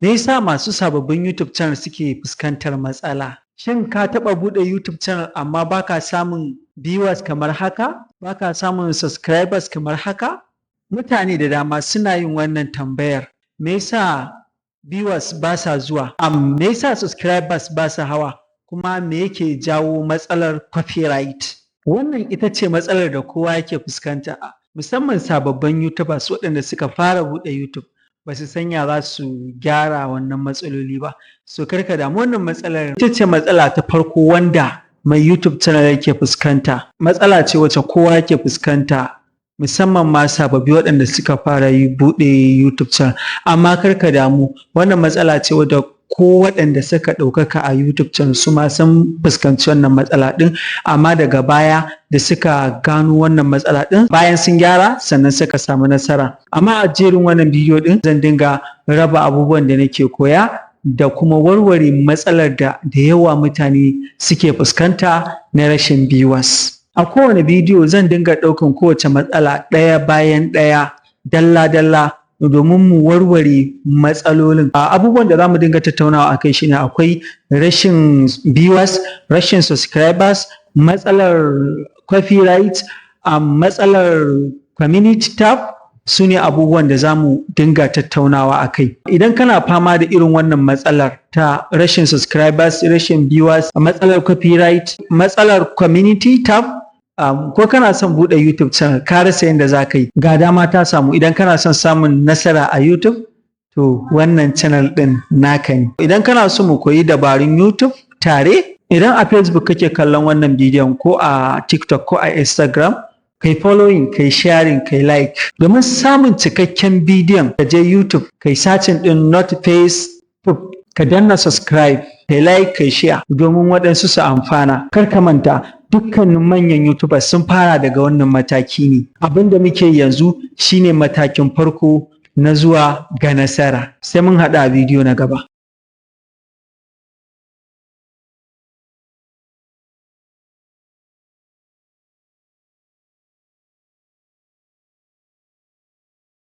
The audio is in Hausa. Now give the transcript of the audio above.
Me yasa masu sababbin YouTube channel suke fuskantar matsala? Shin ka taɓa buɗe YouTube channel amma baka samun viewers kamar haka? Baka samun subscribers kamar haka? Mutane da dama suna yin wannan tambayar. Me yasa viewers ba sa zuwa? Me yasa subscribers ba sa hawa? Kuma me yake jawo matsalar copyright? Wannan ita ce matsalar da kowa yake fuskanta, musamman sababbin YouTubers waɗanda suka fara buɗe YouTube. Ba su sanya za su gyara wannan matsaloli ba. So karka damu, wannan matsalar ita ce matsala ta farko wanda mai YouTube channel yake fuskanta. Matsala ce wacce kowa yake fuskanta, musamman ma sababbi waɗanda suka fara buɗe YouTube channel. Amma karka damu, wannan matsala ce wadda ko waɗanda suka ɗaukaka a YouTube channel su ma sun fuskanci wannan matsala ɗin, amma daga baya da suka gano wannan matsala ɗin, bayan sun gyara sannan suka samu nasara. Amma a jerin wannan bidiyo ɗin zan dinga raba abubuwan da nake koya da kuma warware matsalar da yawa mutane suke fuskanta na rashin viewers. A kowane bidiyo zan dinga ɗaukan kowace matsala ɗaya bayan ɗaya, dalla-dalla, domin mu warware matsalolin. Abubuwan da za mu dinga tattaunawa a kai shine akwai rashin viewers, rashin subscribers, matsalar copyright, matsalar community tab, su ne abubuwan da za mu dinga tattaunawa a kai. Idan kana fama da irin wannan matsalar ta rashin subscribers, rashin viewers, matsalar copyright, matsalar community tab, ko kana son buɗe YouTube channel ka rasa yadda za ka yi, ga dama ta samu. Idan kana son samun nasara a YouTube, to wannan channel ɗin naka ne. Idan kana so mu koyi dabarun YouTube tare, idan a Facebook kake kallon wannan bidiyon, ko a TikTok ko a Instagram, kai following, kai sharing, kai like. Domin samun cikakken bidiyon, ka je YouTube, kai searching ɗin not Facebook, ka danna subscribe, kai like, kai share, domin waɗansu su amfana. Kar ka manta, dukkanin manyan YouTubers sun fara daga wannan mataki ne. Abin da muke yanzu shine matakin farko na zuwa ga nasara. Sai mun haɗu a bidiyo na gaba.